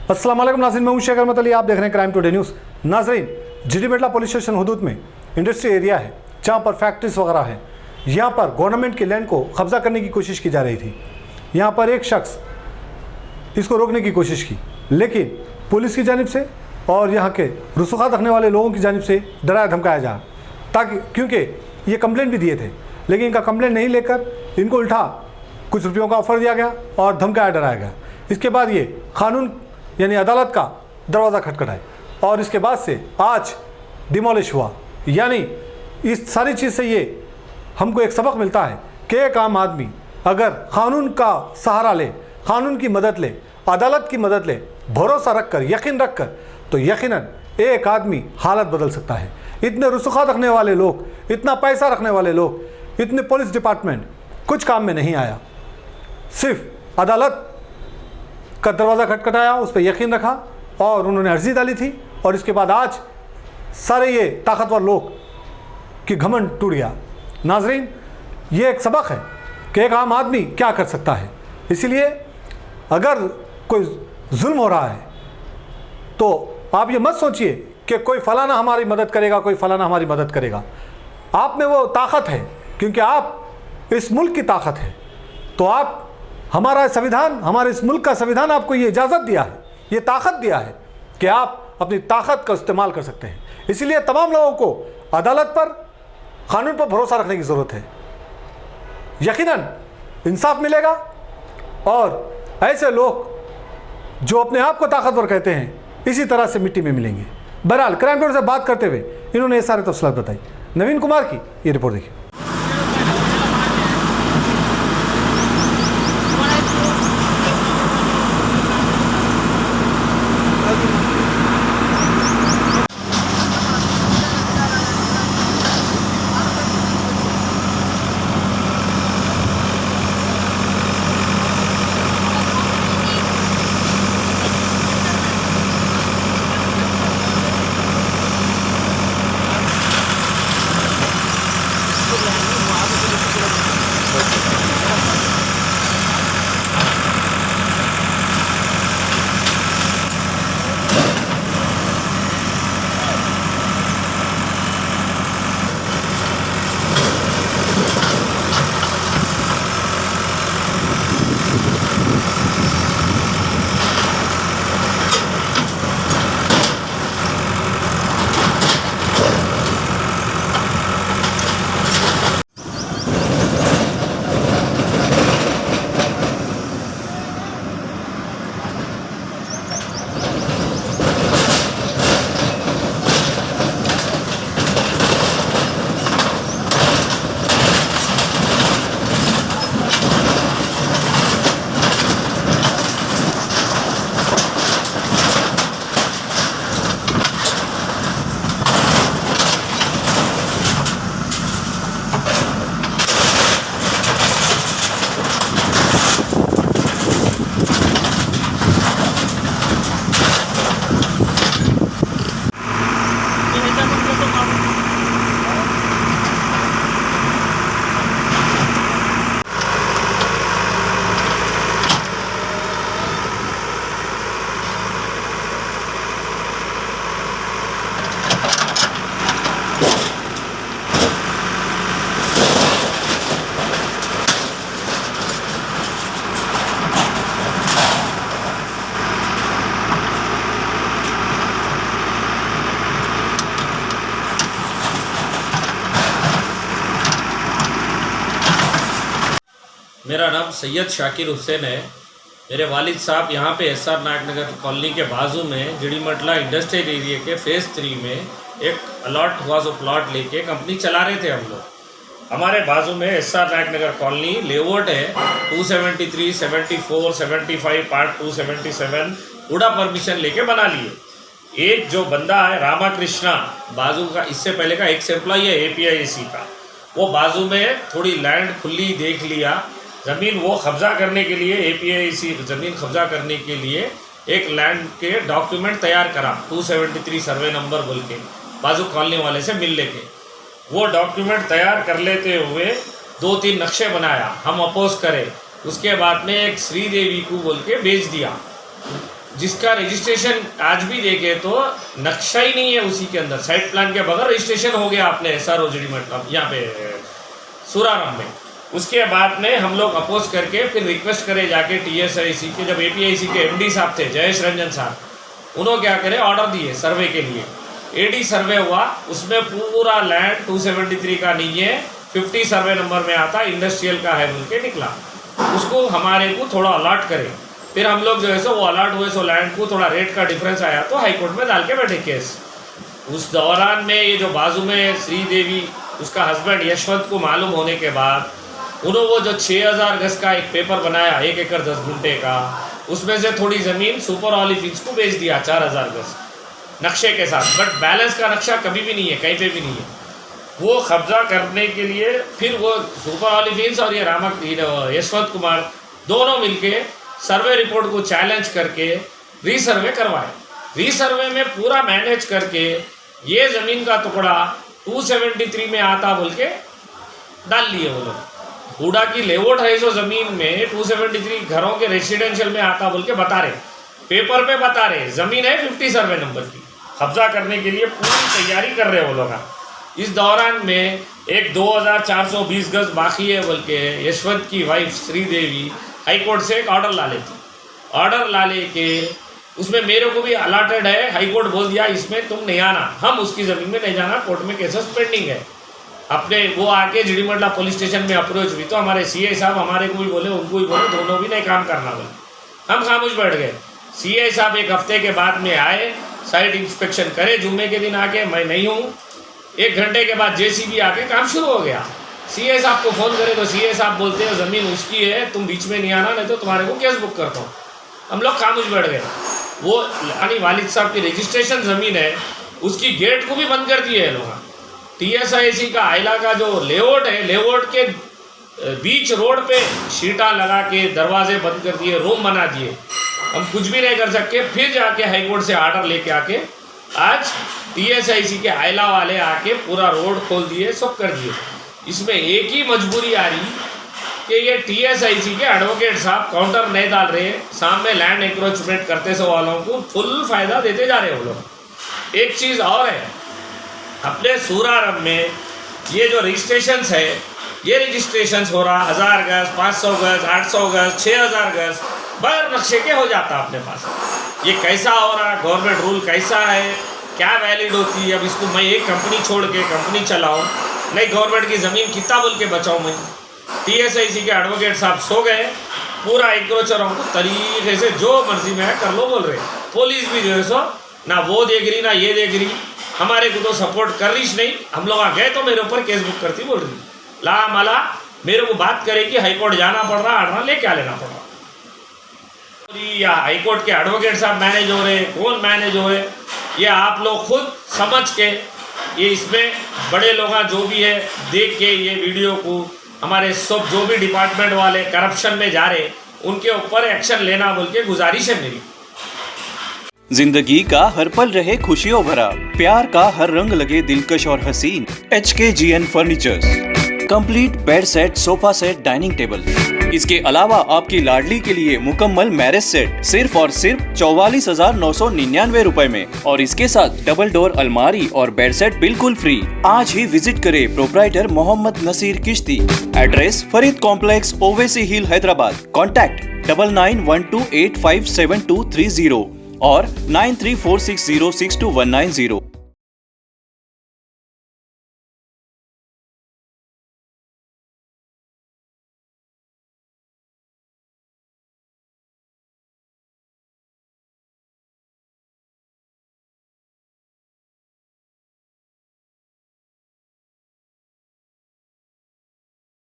अस्सलाम वालेकुम नाज़रीन, मैं हूं शेख अहमद अली। आप देख रहे हैं क्राइम टुडे न्यूज़। नाज़रीन, जिडीमेटला पुलिस स्टेशन हुदूद में इंडस्ट्री एरिया है जहां पर फैक्ट्रीज वगैरह है। यहां पर गवर्नमेंट की लैंड को कब्जा करने की कोशिश की जा रही थी। यहां पर एक शख्स इसको रोकने की कोशिश की, लेकिन पुलिस की जानिब से और यहाँ के रसूखात रखने वाले लोगों की जानिब से डराया धमकाया जा, ताकि क्योंकि ये कंप्लेंट भी दिए थे, लेकिन इनका कंप्लेंट नहीं लेकर इनको उल्टा कुछ रुपयों का ऑफर दिया गया और धमकाया डराया गया। इसके बाद ये कानून यानी अदालत का दरवाज़ा खटखटाए और इसके बाद से आज डिमोलिश हुआ। यानी इस सारी चीज़ से ये हमको एक सबक मिलता है कि एक आम आदमी अगर कानून का सहारा ले, कानून की मदद ले, अदालत की मदद ले, भरोसा रखकर, यकीन रखकर, तो यकीनन एक आदमी हालत बदल सकता है। इतने रसूखात रखने वाले लोग, इतना पैसा रखने वाले लोग, इतने पुलिस डिपार्टमेंट कुछ काम में नहीं आया। सिर्फ अदालत का दरवाज़ा खटखटाया, उस पर यकीन रखा और उन्होंने अर्जी डाली थी, और इसके बाद आज सारे ये ताकतवर लोग की घमंड टूट गया। नाजरीन, ये एक सबक है कि एक आम आदमी क्या कर सकता है। इसीलिए अगर कोई जुल्म हो रहा है तो आप ये मत सोचिए कि कोई फलाना हमारी मदद करेगा, कोई फलाना हमारी मदद करेगा। आप में वो ताकत है क्योंकि आप इस मुल्क की ताकत है। तो आप, हमारा संविधान, हमारे इस मुल्क का संविधान आपको ये इजाज़त दिया है, ये ताकत दिया है कि आप अपनी ताकत का इस्तेमाल कर सकते हैं। इसीलिए तमाम लोगों को अदालत पर, कानून पर भरोसा रखने की ज़रूरत है। यकीनन इंसाफ मिलेगा और ऐसे लोग जो अपने आप को ताकतवर कहते हैं इसी तरह से मिट्टी में मिलेंगे। बहरहाल, क्राइम टुडे से बात करते हुए इन्होंने ये सारे तफसीलात बताई। नवीन कुमार की ये रिपोर्ट देखिए। मेरा नाम सैयद शाकिर हुसैन है। मेरे वालिद साहब यहाँ पे एसआर नायक नगर कॉलोनी के बाजू में जिडीमेटला इंडस्ट्रियल एरिया के फेज़ 3 में एक अलॉट हुआ जो प्लॉट लेके कंपनी चला रहे थे हम लोग। हमारे बाजू में एसआर नायक नगर कॉलोनी लेआउट है 273, 74, 75 पार्ट 277 पूरा परमिशन लेके बना लिए। एक जो बंदा है रामा कृष्णा बाजू का, इससे पहले का एक्स एम्प्लॉई है APIC का, वो बाजू में थोड़ी लैंड खुली देख लिया, ज़मीन वो कब्जा करने के लिए, APIC ज़मीन कब्जा करने के लिए एक लैंड के डॉक्यूमेंट तैयार करा 273 सर्वे नंबर बोल के, बाजू कॉलोनी वाले से मिल लेके वो डॉक्यूमेंट तैयार कर लेते हुए 2-3 नक्शे बनाया, हम अपोज करें। उसके बाद में एक श्रीदेवी को बोल के बेच दिया। जिसका रजिस्ट्रेशन आज भी देखे तो नक्शा ही नहीं है उसी के अंदर, साइट प्लान के बगैर रजिस्ट्रेशन हो गया आपने SROGD मतलब यहाँ पे सूराराम में। उसके बाद में हम लोग अपोज करके फिर रिक्वेस्ट करे जाके TSIC के, जब APIC के MD साहब थे जयेश रंजन साहब, उन्होंने क्या करे ऑर्डर दिए सर्वे के लिए। AD सर्वे हुआ, उसमें पूरा लैंड 273 का नहीं है, 50 सर्वे नंबर में आता इंडस्ट्रियल का है बोल के निकला। उसको हमारे को थोड़ा अलॉट करे, फिर हम लोग जो है सो वो अलॉट हुए, सो लैंड को थोड़ा रेट का डिफरेंस आया तो हाई कोर्ट में डाल के बैठे केस। उस दौरान में ये जो बाजू में श्रीदेवी उसका हस्बैंड यशवंत को मालूम होने के बाद उन्होंने वो जो 6000 गज का एक पेपर बनाया 1 एकड़ 10 गुंठे का, उसमें से थोड़ी ज़मीन सुपर ऑलिव हिल्स को बेच दिया 4000 गज नक्शे के साथ, बट बैलेंस का नक्शा कभी भी नहीं है, कहीं पे भी नहीं है। वो कब्जा करने के लिए फिर वो सुपर ऑलिव हिल्स और ये यशवंत कुमार दोनों मिलके सर्वे रिपोर्ट को चैलेंज करके रीसर्वे करवाए। रीसर्वे में पूरा मैनेज करके ये ज़मीन का टुकड़ा 273 में आता बोल के डाल लिए वो लोग। हुडा की लेआउट है जो ज़मीन में 273 घरों के रेसिडेंशियल में आता बोल के बता रहे, पेपर पे बता रहे, ज़मीन है 50 सर्वे नंबर की, कब्जा करने के लिए पूरी तैयारी कर रहे वो लोग। इस दौरान में एक 2420 गज बाकी है बोल के यशवंत की वाइफ श्रीदेवी हाई कोर्ट से एक ऑर्डर ला लेती। ऑर्डर ला लेके उसमें मेरे को भी अलॉटेड है, हाई कोर्ट बोल दिया इसमें तुम नहीं आना, हम उसकी ज़मीन में नहीं जाना, कोर्ट में केसेस पेंडिंग है। अपने वो आके जिडीमंडला पुलिस स्टेशन में अप्रोच हुई तो हमारे CI साहब हमारे को भी बोले, उनको भी बोले, दोनों भी नहीं काम करना बोले। हम खामोश बैठ गए। CI साहब एक हफ्ते के बाद में आए, साइट इंस्पेक्शन करे, जुम्मे के दिन आके, मैं नहीं हूँ। 1 घंटे के बाद JCB आके काम शुरू हो गया। CI साहब को फ़ोन करे तो CI साहब बोलते हैं ज़मीन उसकी है, तुम बीच में नहीं आना, नहीं तो तुम्हारे को केस बुक करता हूँ। हम लोग खामोश बैठ गए। वो यानी वालिद साहब की रजिस्ट्रेशन ज़मीन है, उसकी गेट को भी बंद कर दिए हैं लोग। TSIC का आइला का जो लेआउट है, लेआउट के बीच रोड पे शीटा लगा के दरवाजे बंद कर दिए, रूम बना दिए, हम कुछ भी नहीं कर सकते। फिर जाके हाई कोर्ट से ऑर्डर लेके आके आज TSIC के आइला वाले आके पूरा रोड खोल दिए, सब कर दिए। इसमें एक ही मजबूरी आ रही कि ये TSIC के एडवोकेट साहब काउंटर नहीं डाल रहे, सामने लैंड एंक्रोचमेंट करते सब वालों को फुल फायदा देते जा रहे हैं वो लोग। एक चीज़ और है, अपने सूराराम में ये जो रजिस्ट्रेशंस है, ये रजिस्ट्रेशंस हो रहा 1000 गज, 500 गज, 800 गज, 6000 गज बगैर नक्शे के हो जाता अपने पास। ये कैसा हो रहा, गवर्नमेंट रूल कैसा है, क्या वैलिड होती है? अब इसको मैं एक कंपनी छोड़ के कंपनी चलाऊँ, नहीं गवर्नमेंट की ज़मीन कितना बोल के बचाऊँ मैं? TSIC के एडवोकेट साहब सो गए, पूरा एंक्रोचरों को तरीके से जो मर्जी में है कर लो बोल रहे। पुलिस भी जो है सो ना वो देख रही ना ये देख रही, हमारे को तो सपोर्ट कर रही नहीं। हम लोग आ गए तो मेरे ऊपर केस बुक करती बोल रही, ला माला मेरे को बात करे कि हाई कोर्ट जाना पड़ रहा, आना ले क्या लेना पड़ रहा। या हाई कोर्ट के एडवोकेट साहब मैनेज हो रहे, कौन मैनेज हो रहे, ये आप लोग खुद समझ के, ये इसमें बड़े लोग जो भी है देख के ये वीडियो को हमारे सब जो भी डिपार्टमेंट वाले करप्शन में जा रहे उनके ऊपर एक्शन लेना बोल के गुजारिश है मेरी। जिंदगी का हर पल रहे खुशियों भरा, प्यार का हर रंग लगे दिलकश और हसीन। HKGN furnitures, complete bed set, sofa set, dining table. इसके अलावा आपकी लाडली के लिए मुकम्मल मैरिज सेट सिर्फ और सिर्फ 44,999 रुपए में, और इसके साथ डबल डोर अलमारी और बेड सेट बिल्कुल फ्री। आज ही विजिट करें प्रोप्राइटर मोहम्मद नसीर किश्ती। एड्रेस फरीद कॉम्प्लेक्स, ओवैसी हिल, हैदराबाद। कॉन्टैक्ट 9912857230 और 9346062190।